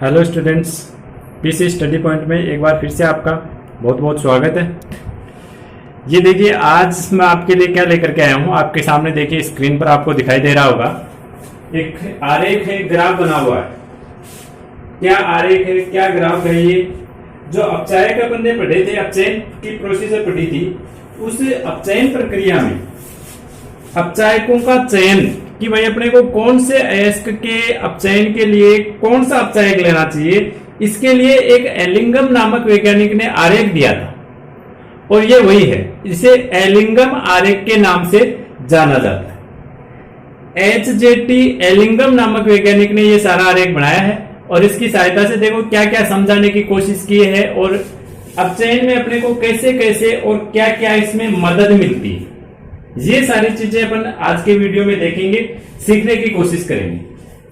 Hello students, PC study point में एक बार फिर से आपका बहुत बहुत स्वागत है। ये देखिए, आज मैं आपके लिए क्या लेकर के आया हूँ। आपके सामने देखिए, स्क्रीन पर आपको दिखाई दे रहा होगा, एक आरेख है, ग्राफ बना हुआ है। क्या आरेख है, क्या ग्राफ है? ये जो अपचायक अपन ने पढ़े थे, अपचयन की प्रोसीजर पढ़ी थी, उस अपचयन प्रक्रिया में अपचायकों का चयन कि भाई अपने को कौन से अयस्क के अपचयन के लिए कौन सा अपचायक लेना चाहिए, इसके लिए एक एलिंगम नामक वैज्ञानिक ने आरेख दिया था और ये वही है। इसे एलिंगम आरेख के नाम से जाना जाता है। HJT एलिंगम नामक वैज्ञानिक ने ये सारा आरेख बनाया है और इसकी सहायता से देखो क्या क्या समझाने की कोशिश की है और अपचयन में अपने को कैसे कैसे और क्या क्या इसमें मदद मिलती है। ये सारी चीजें अपन आज के वीडियो में देखेंगे, सीखने की कोशिश करेंगे।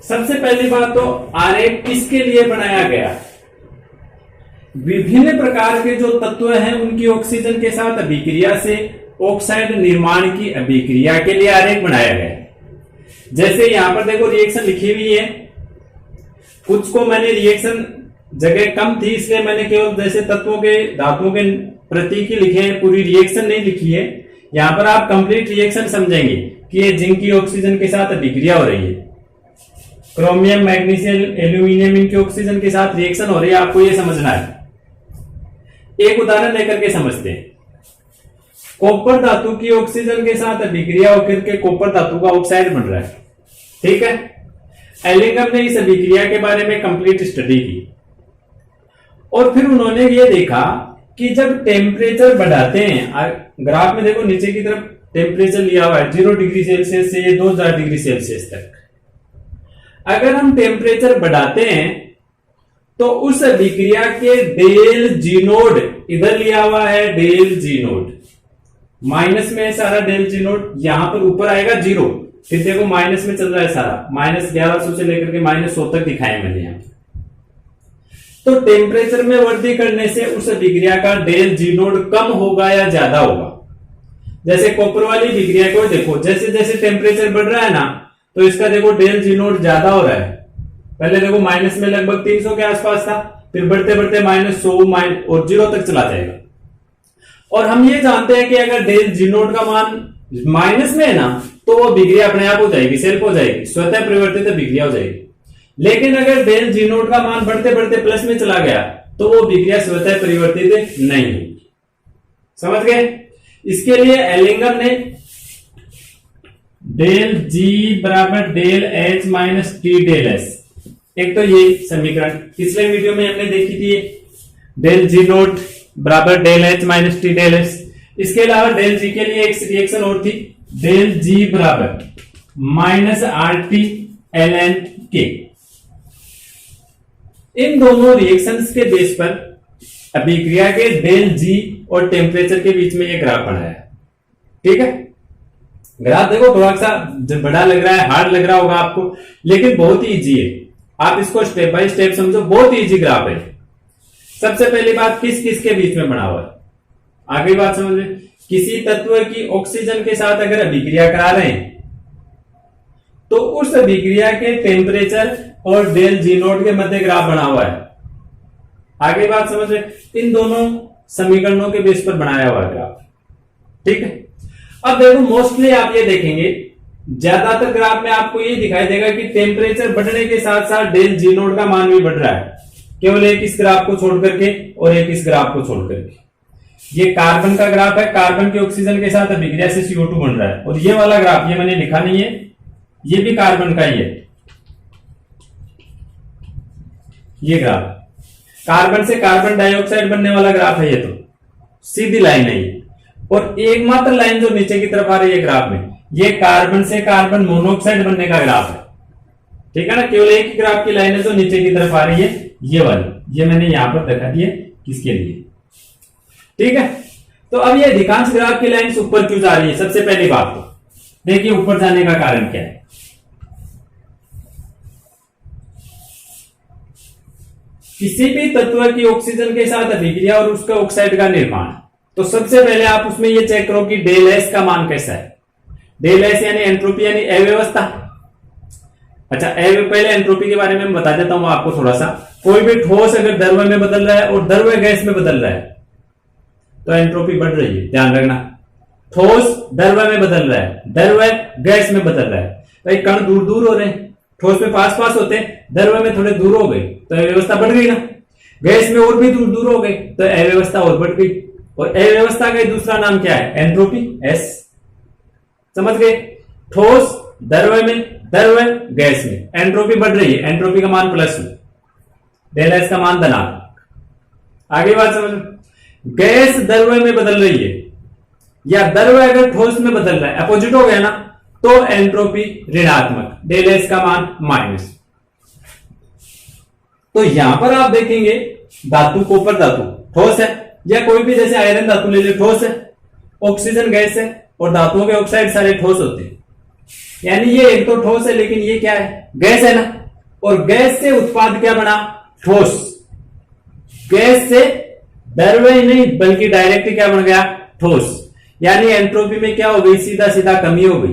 सबसे पहली बात तो आरेख किसके लिए बनाया गया? विभिन्न प्रकार के जो तत्व हैं उनकी ऑक्सीजन के साथ अभिक्रिया से ऑक्साइड निर्माण की अभिक्रिया के लिए आरेख बनाया गया। जैसे यहां पर देखो रिएक्शन लिखी हुई है, कुछ को मैंने रिएक्शन जगह कम थी इसलिए मैंने केवल जैसे तत्वों के धातुओं के प्रतीक लिखे हैं, पूरी रिएक्शन नहीं लिखी है। यहां पर आप कंप्लीट रिएक्शन समझेंगे कि ये जिंक की ऑक्सीजन के साथ अभिक्रिया हो रही है, क्रोमियम मैग्नीशियम एल्यूमिनियम इनकी ऑक्सीजन के साथ रिएक्शन हो रही है, आपको ये समझना है। एक उदाहरण लेकर के समझते हैं। कॉपर धातु की ऑक्सीजन के साथ अभिक्रिया होकर के कॉपर धातु का ऑक्साइड बन रहा है, ठीक है। एलिंगम ने इस अभिक्रिया के बारे में कंप्लीट स्टडी की और फिर उन्होंने ये देखा कि जब टेम्परेचर बढ़ाते हैं, ग्राफ में देखो नीचे की तरफ टेम्परेचर लिया हुआ है 0 डिग्री सेल्सियस से 2000 डिग्री सेल्सियस तक। अगर हम टेम्परेचर बढ़ाते हैं तो उस अभिक्रिया के डेल जी नोड इधर लिया हुआ है, डेल जी नोड माइनस में है सारा, डेल जी नोड यहां पर ऊपर आएगा 0, फिर देखो माइनस में चल रहा है सारा, -1100 से लेकर के -100 तक दिखाया मैंने यहां। तो टेम्परेचर में वृद्धि करने से उस अभिक्रिया का डेल जी नोड कम होगा या ज्यादा होगा। जैसे कॉपर वाली अभिक्रिया को देखो, जैसे जैसे टेम्परेचर बढ़ रहा है ना, तो इसका देखो डेल जी नोड ज्यादा हो रहा है। पहले देखो माइनस में लगभग 300 के आसपास था, फिर बढ़ते बढ़ते -100 और 0 तक चला जाएगा। और हम ये जानते हैं कि अगर डेल जी नोड का मान माइनस में है ना, तो वो अभिक्रिया अपने आप हो जाएगी, सेल्फ हो जाएगी, स्वतः परिवर्तित अभिक्रिया हो जाएगी। लेकिन अगर डेल जी नोड का मान बढ़ते बढ़ते प्लस में चला गया तो वो अभिक्रिया स्वतः परिवर्तित नहीं होगी। समझ गए? इसके लिए एलिंगम ने डेल जी बराबर del H minus T del S, एक तो ये समीकरण पिछले वीडियो में हमने देखी थी, डेल जी नोट बराबर del H minus T del S. इसके अलावा डेल जी के लिए एक रिएक्शन और थी, डेल जी बराबर minus R T L N K. इन दोनों रिएक्शंस के बेस पर अभिक्रिया के डेल जी और टेम्परेचर के बीच में यह ग्राफ बनाया है, ठीक है। ग्राफ देखो थोड़ा सा बड़ा लग रहा है, हार्ड लग रहा होगा आपको, लेकिन बहुत ही इजी है। आप इसको स्टेप बाय स्टेप समझो, बहुत ही इजी ग्राफ है। सबसे पहली बात, किस किस के बीच में बना हुआ है, आगे बात समझ में। किसी तत्व की ऑक्सीजन के साथ अगर अभिक्रिया करा रहे हैं तो उस अभिक्रिया के टेम्परेचर और डेल जी नोट के मध्य ग्राफ बना हुआ है। आगे बात समझ रहे, इन दोनों समीकरणों के बेस पर बनाया हुआ है ग्राफ, ठीक है। अब देखो मोस्टली आप ये देखेंगे, ज्यादातर ग्राफ में आपको ये दिखाई देगा कि टेम्परेचर बढ़ने के साथ साथ डेल जी नोट का मान भी बढ़ रहा है, केवल एक इस ग्राफ को छोड़ करके और एक इस ग्राफ को छोड़ करके। ये कार्बन का ग्राफ है, कार्बन की ऑक्सीजन के साथ अभिक्रिया से CO2 बन रहा है, और ये वाला ग्राफ ये मैंने लिखा नहीं है, ये भी कार्बन का ही है। ये ग्राफ कार्बन से कार्बन डाइऑक्साइड बनने वाला ग्राफ है, ये तो सीधी लाइन है ये। और एकमात्र लाइन जो नीचे की तरफ आ रही है ग्राफ में, ये कार्बन से कार्बन मोनोऑक्साइड बनने का ग्राफ है, ठीक है ना। केवल एक ही ग्राफ की लाइन है जो नीचे की तरफ आ रही है, ये वाली, ये मैंने यहां पर दिखा दी है किसके लिए, ठीक है। तो अब ये अधिकांश ग्राफ की लाइन ऊपर क्यों जा रही है? सबसे पहली बात तो देखिए ऊपर जाने का कारण क्या है। किसी भी तत्व की ऑक्सीजन के साथ अभिक्रिया और उसका ऑक्साइड का निर्माण, तो सबसे पहले आप उसमें ये चेक करो कि डेल एस का मान कैसा है। डेल एस यानी एंट्रोपी यानी अव्यवस्था। अच्छा, पहले एंट्रोपी के बारे में मैं बता देता हूं आपको थोड़ा सा। कोई भी ठोस अगर द्रव्य में बदल रहा है और द्रव्य गैस में बदल रहा है तो एंट्रोपी बढ़ रही है, ध्यान रखना। ठोस द्रव्य में बदल रहा है, द्रव्य गैस में बदल रहा है। भाई कण दूर दूर हो रहे हैं, ठोस में पास पास होते हैं, द्रव्य में थोड़े दूर हो गए तो अव्यवस्था बढ़ गई ना। गैस में और भी दूर दूर हो गए तो अव्यवस्था और बढ़ गई। और अव्यवस्था का दूसरा नाम क्या है? Entropy, S. समझ गए? ठोस द्रव्य में, द्रव्य गैस में एंट्रोपी बढ़ रही है, एंट्रोपी का मान प्लस में, डेल एस का मान धनात्मक। आगे बात समझ। गैस द्रव्य में बदल रही है या द्रव्य अगर ठोस में बदल रहा है, अपोजिट हो गया ना, तो एंट्रोपी ऋणात्मक, डेल एस का मान माइनस। तो यहां पर आप देखेंगे धातु, कॉपर धातु ठोस है, या कोई भी जैसे आयरन धातु ले लो ठोस है, ऑक्सीजन गैस है, और धातुओं के ऑक्साइड सारे ठोस होते हैं। यानी ये एक तो ठोस है लेकिन ये क्या है? गैस है ना। और गैस से उत्पाद क्या बना? ठोस। गैस से द्रव्य ही नहीं बल्कि डायरेक्ट क्या बन गया? ठोस। यानी एंट्रोपी में क्या हो गई? सीधा सीधा कमी हो गई।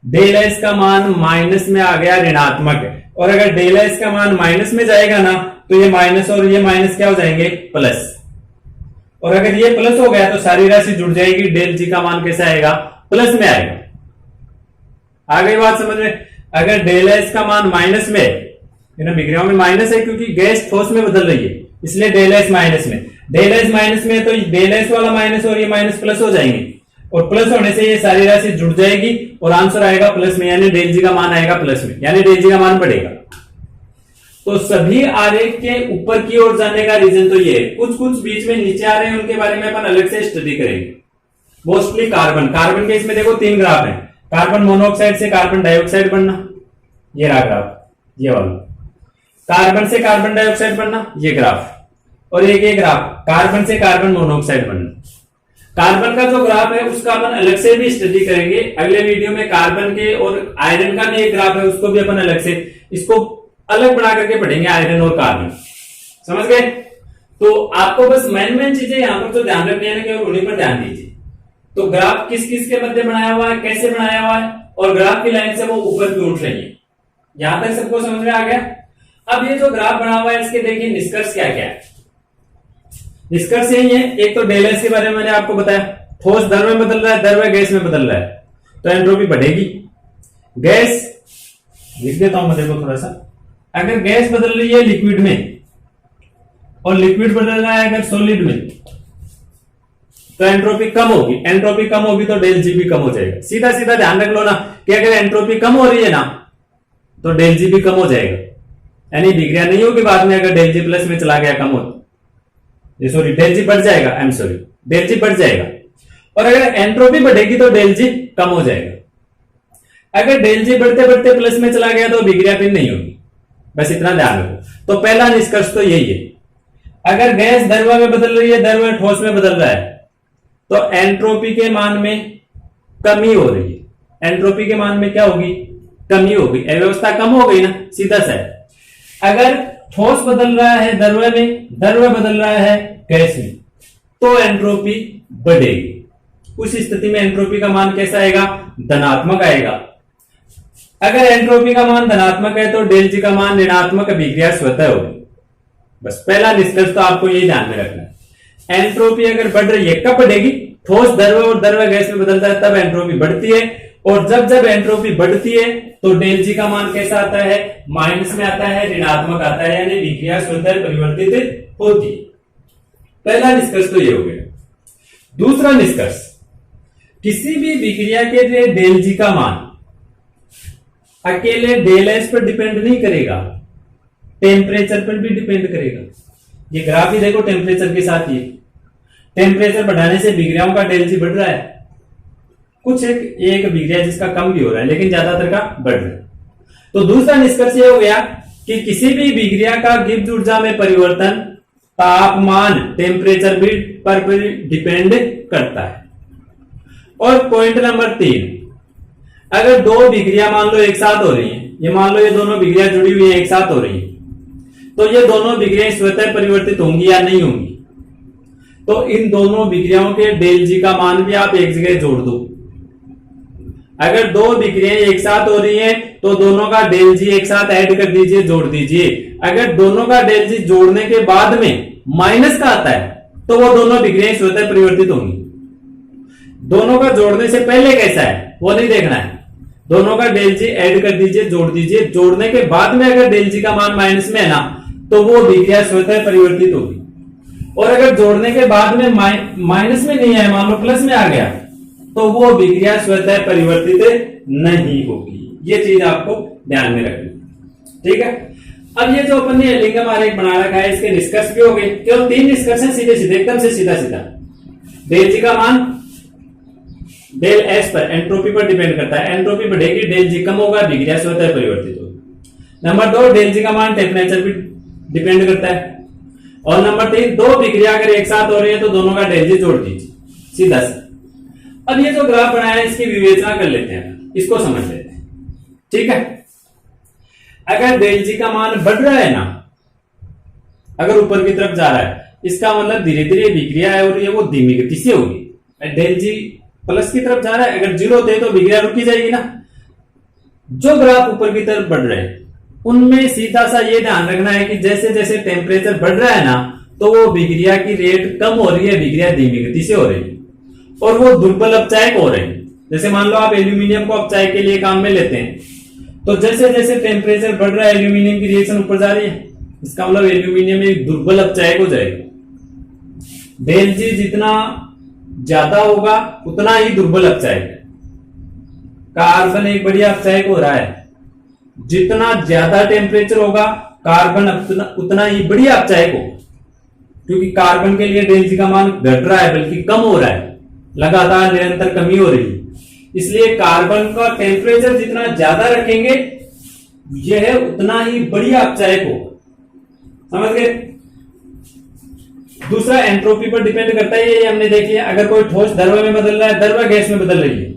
डेल एस का मान माइनस में आ गया, ऋणात्मक है। और अगर डेल एस का मान माइनस में जाएगा ना तो ये माइनस और ये माइनस क्या हो जाएंगे? प्लस। और अगर ये प्लस हो गया तो सारी राशि जुड़ जाएगी, डेल जी का मान कैसा आएगा? प्लस में आएगा। आगे बात समझ में। अगर डेल एस का मान माइनस में, विक्रियाओं में माइनस है क्योंकि गैस ठोस में बदल रही है, इसलिए डेल एस माइनस में। डेल एस माइनस में तो डेल एस वाला माइनस और ये माइनस प्लस हो जाएंगे, और प्लस होने से ये सारी राशि जुड़ जाएगी और आंसर आएगा प्लस में, यानी डेल जी का मान आएगा प्लस में, यानी डेल जी का मान बढ़ेगा। तो सभी आरेख के ऊपर की ओर जाने का रीजन तो ये है। कुछ कुछ बीच में नीचे आ रहे हैं, उनके बारे में अपन अलग से स्टडी करेंगे। मोस्टली कार्बन, कार्बन के इसमें देखो 3 ग्राफ है। कार्बन मोनोऑक्साइड से कार्बन डाइऑक्साइड बनना, ये रहा ग्राफ, ये वाला। कार्बन से कार्बन डाइऑक्साइड बनना, ये ग्राफ। और एक ये ग्राफ कार्बन से कार्बन मोनोऑक्साइड बनना। कार्बन का जो ग्राफ है उसका अपन अलग से भी स्टडी करेंगे अगले वीडियो में। कार्बन के और आयरन का भी एक ग्राफ है, उसको भी अपन अलग से, इसको अलग बना करके पढ़ेंगे, आयरन और कार्बन। समझ गए? तो आपको बस मेन चीजें यहां पर जो ध्यान रखनी है ना, केवल उन्हीं पर ध्यान दीजिए। तो ग्राफ किस किस के मध्य बनाया हुआ है, कैसे बनाया हुआ है, और ग्राफ की लाइन से वो ऊपर क्यों उठ रही है, यहां तक सबको समझ में आ गया। अब ये जो ग्राफ बना हुआ है इसके देखिए निष्कर्ष क्या क्या है। निष्कर्ष यही है, एक तो डेल एस के बारे में मैंने आपको बताया, ठोस द्रव्य में बदल रहा है, द्रव्य गैस में बदल रहा है, तो एंट्रोपी बढ़ेगी। गैस लिख देता हूं मैं, देखो थोड़ा सा। अगर गैस बदल रही है लिक्विड में और लिक्विड बदल रहा है अगर सॉलिड में, तो एंट्रोपी कम होगी। एंट्रोपी कम होगी तो डेल जी भी कम हो जाएगा। सीधा सीधा ध्यान रख लो ना कि अगर एंट्रोपी कम हो रही है ना तो डेल जी भी कम हो जाएगा। यानी विक्रिया नहीं होगी बाद में, अगर डेल जी प्लस में चला गया कम हो, सॉरी डेल जी बढ़ जाएगा, आई एम सॉरी, डेल जी बढ़ जाएगा। और अगर एंट्रोपी बढ़ेगी तो डेल जी कम हो जाएगा। अगर डेल जी बढ़ते बढ़ते प्लस में चला गया तो विक्रिया फिर नहीं होगी। बस इतना ध्यान रखो। तो पहला निष्कर्ष तो यही है, अगर गैस द्रव्य में बदल रही है, द्रव्य ठोस में बदल रहा है, तो एंट्रोपी के मान में कमी हो रही है। एंट्रोपी के मान में क्या होगी? कमी होगी। अव्यवस्था कम हो गई ना, सीधा सा है। अगर ठोस बदल रहा है द्रव्य में, द्रव्य बदल रहा है गैस में, तो एंट्रोपी बढ़ेगी। उस स्थिति में एंट्रोपी का मान कैसा आएगा? धनात्मक आएगा। अगर एंट्रोपी का मान धनात्मक है तो डेल जी का मान ऋणात्मक अभिक्रिया स्वतः होगी। बस पहला निष्कर्ष तो आपको यही ध्यान में रखना है। एंट्रोपी अगर बढ़ रही है, कब बढ़ेगी? ठोस द्रव्य और द्रव्य गैस में बदलता है तब एंट्रोपी बढ़ती है। और जब जब एंट्रोपी बढ़ती है तो डेल जी का मान कैसा आता है? माइनस में आता है, ऋणात्मक आता है, यानी विक्रिया स्वतः परिवर्तित होती है। पहला निष्कर्ष तो ये हो गया। दूसरा निष्कर्ष, किसी भी विक्रिया के लिए डेल जी का मान अकेले डेल एस पर डिपेंड नहीं करेगा, टेम्परेचर पर भी डिपेंड करेगा। ये ग्राफ ही देखो टेम्परेचर के साथ, ये टेम्परेचर बढ़ाने से विक्रियाओं का डेल जी बढ़ रहा है। कुछ एक विक्रिया जिसका कम भी हो रहा है लेकिन ज्यादातर का बढ़ रहा है। तो दूसरा निष्कर्ष ये हो गया कि किसी भी विक्रिया का गिब्स ऊर्जा में परिवर्तन तापमान, टेम्परेचर भी पर डिपेंड करता है। और पॉइंट नंबर 3, अगर दो विक्रिया मान लो एक साथ हो रही है, ये मान लो ये दोनों विक्रिया जुड़ी हुई है, एक साथ हो रही है, तो ये दोनों विक्रियाएं स्वतः परिवर्तित होंगी या नहीं होंगी? तो इन दोनों विक्रियाओं के डेल जी का मान भी आप एक जगह जोड़ दो। अगर दो अभिक्रियाएं एक साथ हो रही हैं तो दोनों का डेल जी एक साथ ऐड कर दीजिए, जोड़ दीजिए। अगर दोनों का डेल जी जोड़ने के बाद में माइनस का आता है तो वो दोनों अभिक्रियाएं स्वतः परिवर्तित होंगी। दोनों का जोड़ने से पहले कैसा है वो नहीं देखना है। दोनों का डेल जी ऐड कर दीजिए, जोड़ दीजिए। जोड़ने के बाद में अगर डेल जी का मान माइनस में है ना तो वो अभिक्रिया स्वतः परिवर्तित होगी। और अगर जोड़ने के बाद में माइनस में नहीं है, मान लो प्लस में आ गया, तो वो अभिक्रिया स्वतः परिवर्तित नहीं होगी। ये चीज आपको ध्यान में रखनी, ठीक है। अब ये जो अपन ने लिंगम आरेख बना रखा है, इसके निष्कर्ष भी हो गए। केवल 3 निष्कर्ष हैं, सीधे सीधे, एकदम से सीधा सीधा। डेल जी का मान डेल एस पर, एंट्रोपी पर डिपेंड करता है। एंट्रोपी बढ़ेगी, डेल जी कम होगा, अभिक्रिया स्वतः परिवर्तित होगी। नंबर 2, डेल जी का मान टेम्परेचर भी डिपेंड करता है। और नंबर 3, दो अभिक्रिया अगर एक साथ हो रही है तो दोनों का डेल जी जोड़ दीजिए, सीधा सा। अब ये जो ग्राफ बनाया है इसकी विवेचना कर लेते हैं, इसको समझ लेते हैं, ठीक है। अगर डेल जी का मान बढ़ रहा है ना, अगर ऊपर की तरफ जा रहा है, इसका मतलब धीरे धीरे अभिक्रिया है और ये वो धीमी गति से होगी। डेल जी प्लस की तरफ जा रहा है, अगर 0 होते तो अभिक्रिया रुकी जाएगी ना। जो ग्राफ ऊपर की तरफ बढ़ रहे हैं उनमें सीधा सा ये ध्यान रखना है कि जैसे जैसे टेम्परेचर बढ़ रहा है ना तो वो अभिक्रिया की रेट कम हो रही है, अभिक्रिया धीमी गति से हो रही है और वो दुर्बल अपचायक हो रहे हैं। जैसे मान लो आप एल्यूमिनियम को अपचायक के लिए काम में लेते हैं, तो जैसे जैसे टेम्परेचर बढ़ रहा है एल्यूमिनियम की रिएक्शन ऊपर जा रही है, इसका मतलब एल्यूमिनियम एक दुर्बल अपचायक हो जाएगा। डेल जी जितना ज्यादा होगा उतना ही दुर्बल अपचायक है। कार्बन एक बढ़िया अपचायक हो रहा है, जितना ज्यादा टेम्परेचर होगा कार्बन उतना ही बढ़िया अपचायक होगा, क्योंकि कार्बन के लिए डेल जी का मान घट रहा है बल्कि कम हो रहा है, लगातार निरंतर कमी हो रही है। इसलिए कार्बन का टेम्परेचर जितना ज्यादा रखेंगे यह उतना ही बढ़िया अपचायक होगा, समझ गए। दूसरा एंट्रोपी पर डिपेंड करता है, ये हमने देख लिया। अगर कोई ठोस द्रव में बदल रहा है, द्रव गैस में बदल रही है,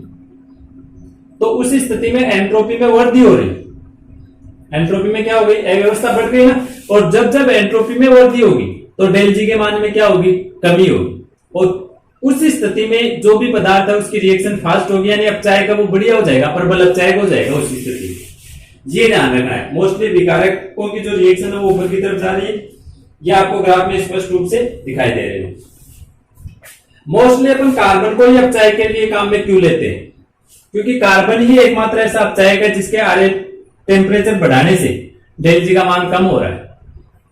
तो उस स्थिति में एंट्रोपी में वृद्धि हो रही है। एंट्रोपी में क्या हो गई, अव्यवस्था बढ़ गई ना। और जब जब एंट्रोपी में वृद्धि होगी तो डेल जी के मान में क्या होगी, कमी होगी। और उस स्थिति में जो भी पदार्थ है उसकी रिएक्शन फास्ट होगी, यानी अपचायक वो बढ़िया हो जाएगा, प्रबल अपचायक हो जाएगा उस स्थिति में। ये ध्यान रखना है। मोस्टली विकारकों की जो रिएक्शन है वो ऊपर की तरफ जा रही है, ये आपको ग्राफ में स्पष्ट रूप से दिखाई दे रहे हैं। मोस्टली अपन कार्बन को ही अपचायक के लिए काम में क्यों लेते हैं, क्योंकि कार्बन ही एकमात्र ऐसा अपचायक है जिसके आरे टेम्परेचर बढ़ाने से डेल जी का मान कम हो रहा है।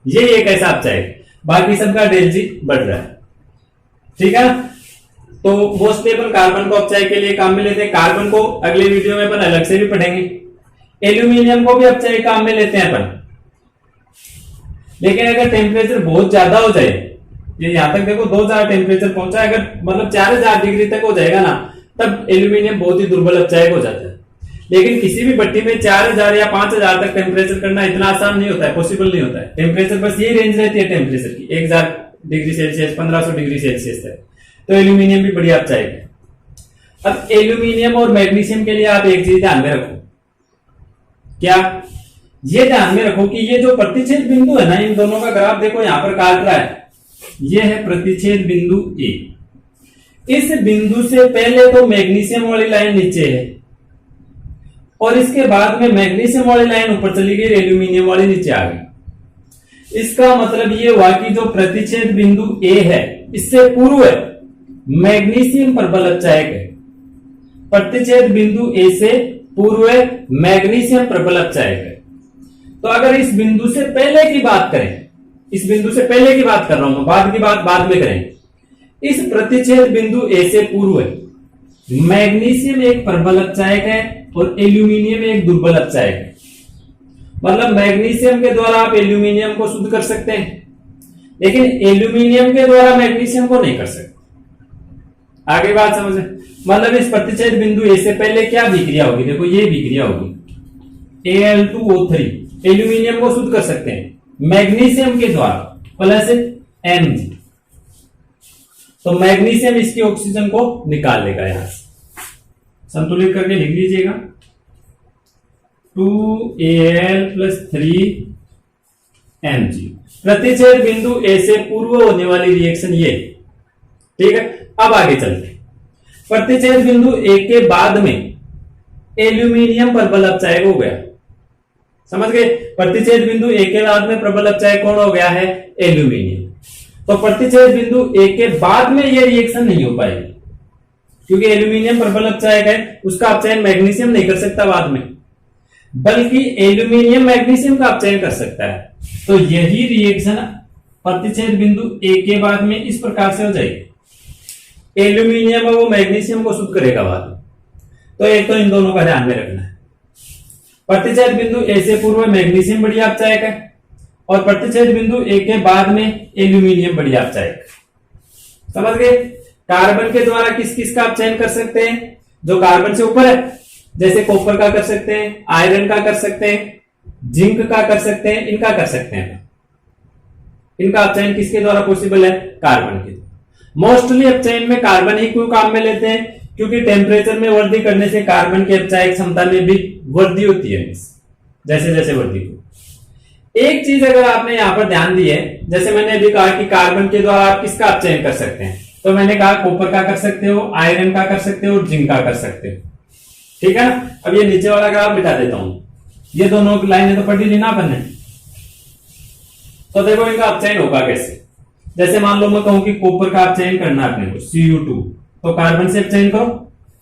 ये एक ऐसा अपचायक, बाकी सबका डेल जी बढ़ रहा है, ठीक है। तो मोस्टली अपन कार्बन को अपचायक के लिए काम में लेते हैं। कार्बन को अगले वीडियो में अपन अलग से भी पढ़ेंगे। एल्यूमिनियम को भी अपचायक काम में लेते हैं अपन। लेकिन अगर टेम्परेचर बहुत ज्यादा हो जाए, ये यहां तक देखो 2000 टेम्परेचर पहुंचा, अगर मतलब 4000 डिग्री तक हो जाएगा ना, तब एल्यूमिनियम बहुत ही दुर्बल अपचायक हो जाता है। लेकिन किसी भी भट्टी में 4000 या 5000 तक टेम्परेचर करना इतना आसान नहीं होता है, पॉसिबल नहीं होता है। टेम्परेचर बस यही रेंज रहती है टेम्परेचर की, 1000 डिग्री सेल्सियस 1500 डिग्री सेल्सियस तक। तो एल्यूमिनियम भी बढ़िया अपचायक है। अब एल्यूमिनियम और मैग्नीशियम के लिए आप एक चीज ध्यान में रखो, क्या, ये ध्यान में रखो कि ये जो प्रतिच्छेद बिंदु है ना, इन दोनों का ग्राफ देखो यहां पर काट रहा है, ये है प्रतिच्छेद बिंदु ए। इस बिंदु से पहले तो मैग्नीशियम वाली लाइन नीचे है और इसके बाद में मैग्नीशियम वाली लाइन ऊपर चली गई, एल्यूमिनियम वाली नीचे आ गई। इसका मतलब ये हुआ कि जो प्रतिच्छेद बिंदु ए है इससे पूर्व मैग्नीशियम प्रबल अपचायक है। प्रतिच्छेद बिंदु ए से पूर्व मैग्नीशियम प्रबल अपचायक है। तो अगर इस बिंदु से पहले की बात करें, इस बिंदु से पहले की बात कर रहा हूं, बाद की बात बाद में करें। इस प्रतिच्छेद बिंदु ए से पूर्व मैग्नीशियम एक प्रबल अपचायक है और एल्यूमिनियम एक दुर्बल अपचायक है। मतलब मैग्नीशियम के द्वारा आप एल्यूमिनियम को शुद्ध कर सकते हैं, लेकिन एल्यूमिनियम के द्वारा मैग्नीशियम को नहीं कर सकते। आगे बात समझे। मतलब इस प्रतिच्छेद बिंदु ए से पहले क्या विक्रिया होगी, देखो ये विक्रिया होगी Al2O3, एल्यूमिनियम को शुद्ध कर सकते हैं मैग्नीशियम के द्वारा प्लस Mg। तो मैग्नीशियम इसकी ऑक्सीजन को निकाल लेगा, यहां से संतुलित करके लिख लीजिएगा 2Al + 3Mg। प्रतिच्छेद बिंदु ए से पूर्व होने वाली रिएक्शन ये, ठीक है। अब आगे चलते हैं। प्रतिच्छेद बिंदु ए के बाद में एल्यूमिनियम प्रबल अपचायक हो गया। समझ गए? प्रतिच्छेद बिंदु ए के बाद में प्रबल अपचायक कौन हो गया है? एल्यूमिनियम। तो प्रतिच्छेद बिंदु ए के बाद में ये रिएक्शन नहीं हो पाएगी, क्योंकि एल्यूमिनियम प्रबल अपचायक है, उसका अपचयन मैग्नीशियम नहीं कर सकता बाद में, बल्कि एल्यूमिनियम मैग्नीशियम का अपचयन कर सकता है। तो यही रिएक्शन प्रतिच्छेद बिंदु ए के बाद में इस प्रकार से हो जाएगी। एल्यूमिनियम वो मैग्नीशियम को शुद्ध करेगा बाद में। तो एक तो इन दोनों का ध्यान में रखना है। प्रतिच्छेद बिंदु ए से पूर्व मैग्नीशियम बढ़िया अपचायक है, और प्रतिच्छेद बिंदु ए के बाद में एल्यूमिनियम बढ़िया अपचायक। समझ गए? कार्बन के द्वारा किस किस का अपचयन कर सकते हैं? जो कार्बन से ऊपर है, जैसे कॉपर का कर सकते हैं, आयरन का कर सकते हैं, जिंक का कर सकते हैं, इनका कर सकते हैं। इनका अपचयन किसके द्वारा पॉसिबल है? कार्बन के। मोस्टली अपचयन में कार्बन ही क्यों काम में लेते हैं? क्योंकि टेम्परेचर में वृद्धि करने से कार्बन की अपचायक क्षमता में भी वृद्धि होती है, जैसे जैसे वृद्धि हो। एक चीज अगर आपने यहां पर ध्यान दी है, जैसे मैंने अभी कहा कि कार्बन के द्वारा आप किसका अपचयन कर सकते हैं, तो मैंने कहा कॉपर का कर सकते हो, आयरन का कर सकते हो और जिंक का कर सकते हो। ठीक है ना? अब ये नीचे वाला ग्राफ मिटा देता हूं। ये दोनों लाइनें तो पढ़ी ली ना अपन ने। तो देखो इनका अपचयन होगा कैसे। जैसे मान लो मैं कहूं कि कॉपर का अपचयन करना है अपने को, Cu2, तो कार्बन से अपचयन करो,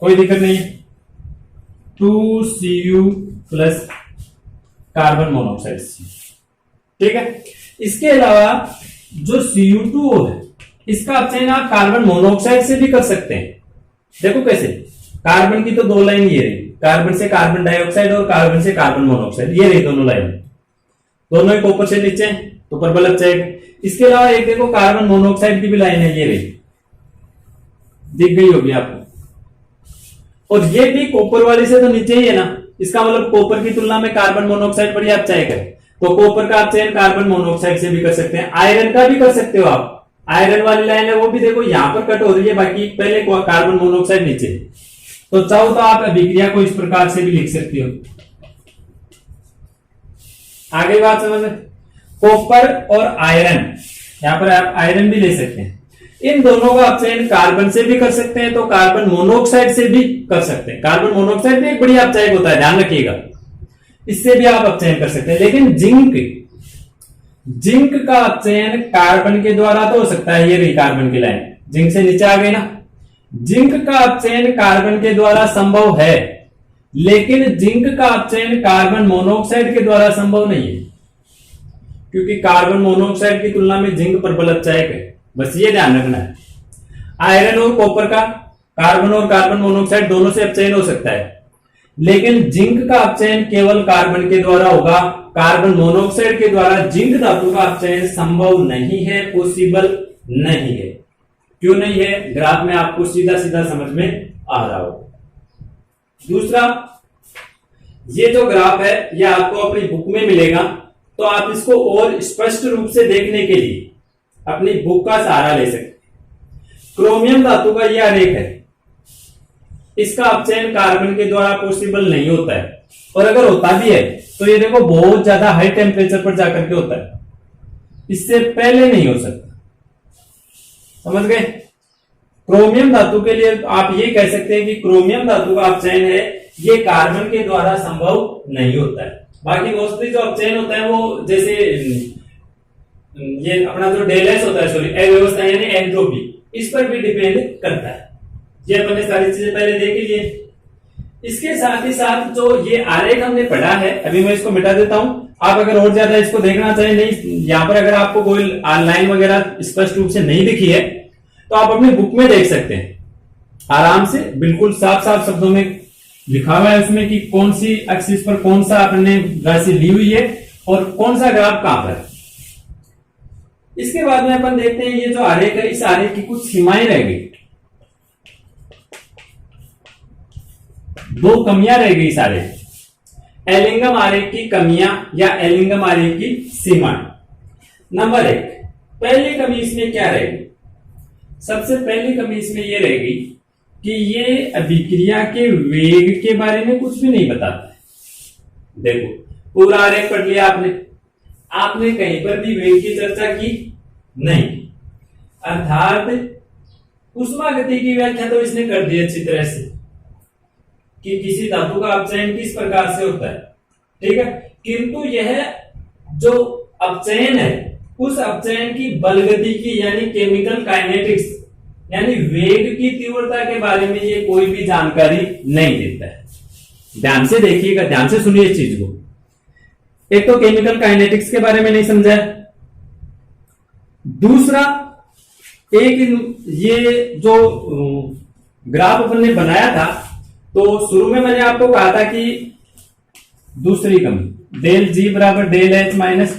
कोई दिक्कत नहीं है, 2Cu plus carbon monoxide C। ठीक है? इसके अलावा जो Cu2 है, इसका अपचयन आप कार्बन मोनोऑक्साइड से भी कर सकते हैं। देखो कैसे। कार्बन की तो दो लाइन ये रही, कार्बन से कार्बन डाइऑक्साइड और कार्बन से कार्बन मोनोऑक्साइड, ये रही दोनों लाइन, दोनों ही कॉपर से नीचे तो प्रबल अपचायक। इसके अलावा एक देखो कार्बन मोनोऑक्साइड की भी लाइन है, ये रही, दिख गई होगी आपको। और ये भी कॉपर वाली से तो नीचे ही है ना, इसका मतलब कॉपर की तुलना में कार्बन मोनोऑक्साइड बढ़िया अपचायक है, तो कॉपर का अपचयन कार्बन मोनोऑक्साइड से भी कर सकते हैं। आयरन का भी कर सकते हो आप। आयरन वाली लाइन है वो भी देखो यहां पर कट हो रही है, बाकी पहले कार्बन मोनोऑक्साइड नीचे। तो चाहो तो आप अभिक्रिया को इस प्रकार से भी लिख सकते हो। आगे बात समझ। कॉपर और आयरन, यहां पर आप आयरन भी ले सकते हैं। इन दोनों का अपचयन कार्बन से भी कर सकते हैं, तो कार्बन मोनोऑक्साइड से भी कर सकते हैं। कार्बन मोनोऑक्साइड भी एक बढ़िया अपचायक होता है, ध्यान रखिएगा, इससे भी आप अपचयन कर सकते हैं। लेकिन जिंक का अपचयन कार्बन के द्वारा तो हो सकता है, ये रही कार्बन की लाइन, जिंक से नीचे आ गई ना। जिंक का अपचयन कार्बन के द्वारा संभव है, लेकिन जिंक का अपचयन कार्बन मोनोऑक्साइड के द्वारा संभव नहीं है, क्योंकि कार्बन मोनोऑक्साइड की तुलना में जिंक प्रबल अपचायक है, बस ये ध्यान रखना है। आयरन और कॉपर का कार्बन और कार्बन मोनोऑक्साइड दोनों से अपचयन हो सकता है, लेकिन जिंक का अपचयन केवल कार्बन के द्वारा होगा, कार्बन मोनोऑक्साइड के द्वारा जिंक धातु का अपचयन संभव नहीं है, पॉसिबल नहीं है। क्यों नहीं है? ग्राफ में आपको सीधा सीधा समझ में आ रहा हो। दूसरा, ये जो ग्राफ है ये आपको अपनी बुक में मिलेगा, तो आप इसको और स्पष्ट रूप से देखने के लिए अपनी बुक का सहारा ले सकते हैं। क्रोमियम धातु का यह आरेख है, इसका अपचयन कार्बन के द्वारा पॉसिबल नहीं होता है, और अगर होता भी है तो ये देखो बहुत ज्यादा हाई टेम्परेचर पर जाकर के होता है, इससे पहले नहीं हो सकता। समझ गए? क्रोमियम धातु के लिए आप ये कह सकते हैं कि क्रोमियम धातु का अपचयन है ये कार्बन के द्वारा संभव नहीं होता है। बाकी मोस्टली जो अपचयन होता है वो जैसे ये अपना जो डेल एस होता है, सॉरी अव्यवस्था यानी एंट्रोपी, इस पर भी डिपेंड करता है। ये अपने सारी चीजें पहले देख लीजिए। इसके साथ ही साथ जो ये आरेख हमने पढ़ा है, अभी मैं इसको मिटा देता हूं। आप अगर और ज्यादा इसको देखना चाहें, नहीं यहाँ पर अगर आपको कोई ऑनलाइन वगैरह स्पष्ट रूप से नहीं दिखी है तो आप अपनी बुक में देख सकते हैं आराम से, बिल्कुल साफ साफ शब्दों में लिखा हुआ है उसमें कि कौन सी एक्सिस पर कौन सा आपने राशि ली हुई है और कौन सा ग्राफ कहां पर है। इसके बाद में अपन देखते हैं ये जो आरेख है, इस आरेख की कुछ सीमाएं रह गई, दो कमियां रह गई इस आरेख। एलिंगम आरेख की कमियां या एलिंगम आरेख की सीमाएं। नंबर 1, पहली कमी इसमें क्या रहेगी? सबसे पहली कमी इसमें यह रहेगी कि ये अभिक्रिया के वेग के बारे में कुछ भी नहीं बताता है। देखो पूरा आरेख पढ़ लिया आपने कहीं पर भी वेग की चर्चा की नहीं, अर्थात उष्मागति की व्याख्या तो इसने कर दी अच्छी तरह से, कि किसी धातु का अपचयन किस प्रकार से होता है, ठीक है। किंतु यह जो अपचयन है उस अपचयन की बलगति की यानी केमिकल काइनेटिक्स यानी वेग की तीव्रता के बारे में ये कोई भी जानकारी नहीं देता है। ध्यान से देखिएगा, ध्यान से सुनिए इस चीज को। एक तो केमिकल काइनेटिक्स के बारे में नहीं समझा, दूसरा एक ये जो ग्राफ अपन ने बनाया था तो शुरू में मैंने आपको कहा था कि दूसरी कमी डेल जी बराबर del H minus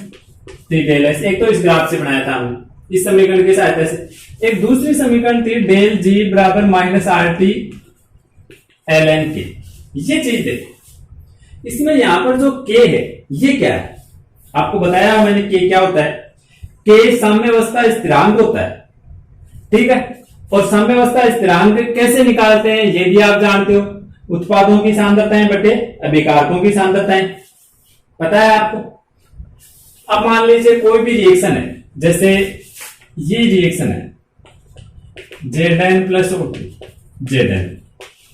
T del H, एक तो इस ग्राफ से बनाया था हमने इस समीकरण की सहायता से। एक दूसरी समीकरण थी डेल जी बराबर minus R T L N K. ये चीज देखो, इसमें यहां पर जो के है ये क्या है, आपको बताया मैंने के क्या होता है। के साम्यावस्था स्थिरांक होता है, ठीक है। और साम्यावस्था स्थिरांक कैसे निकालते हैं ये भी आप जानते हो, उत्पादों की सांद्रताएं बटे अभिकारकों की सांद्रताएं, पता है आपको। अब मान लीजिए कोई भी रिएक्शन है, जैसे ये रिएक्शन है Zn प्लस Zn,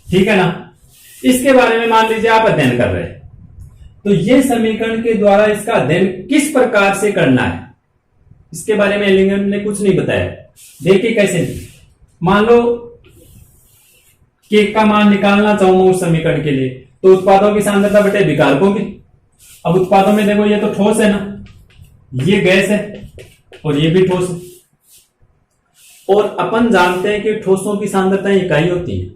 ठीक है ना। इसके बारे में मान लीजिए आप अध्ययन कर रहे हैं, तो ये समीकरण के द्वारा इसका अध्ययन किस प्रकार से करना है इसके बारे में एलिंगम ने कुछ नहीं बताया। देखिए कैसे, मान लो के का मान निकालना चाहूंगा उस समीकरण के लिए, तो उत्पादों की सांद्रता बटे विकारकों की। अब उत्पादों में देखो ये तो ठोस है ना, ये गैस है और ये भी ठोस है, और अपन जानते हैं कि ठोसों की सांद्रता इकाई होती है।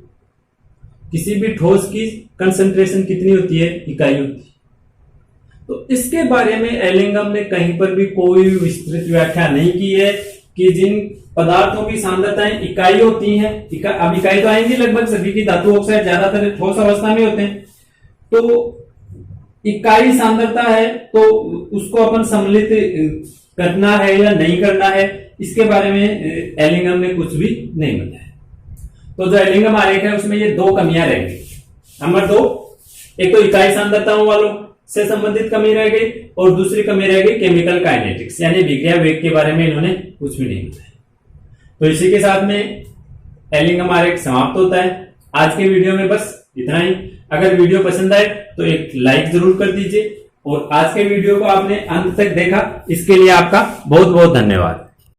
किसी भी ठोस की कंसंट्रेशन कितनी होती है, इकाई होती है। तो इसके बारे में एलिंगम ने कहीं पर भी कोई विस्तृत व्याख्या नहीं की है कि जिन पदार्थों की सांद्रताएं इकाई होती हैं, अब इकाई तो आएंगी लगभग सभी की, धातु ऑक्साइड ज्यादातर ठोस अवस्था में होते हैं, तो इकाई सांद्रता है तो उसको अपन सम्मिलित करना है या नहीं करना है, इसके बारे में एलिंगम ने कुछ भी नहीं बताया। तो जो एलिंगम आरेख है उसमें ये दो कमियां रह गई। नंबर 2, एक तो इकाई सांद्रताओं वालों से संबंधित कमी रह गई, और दूसरी कमी रह गई केमिकल काइनेटिक्स यानी विक्रिया वेग के बारे में इन्होंने कुछ भी नहीं बताया। तो इसी के साथ में एलिंगम आरेख समाप्त होता है। आज के वीडियो में बस इतना ही। अगर वीडियो पसंद आए तो एक लाइक जरूर कर दीजिए, और आज के वीडियो को आपने अंत तक देखा इसके लिए आपका बहुत बहुत धन्यवाद।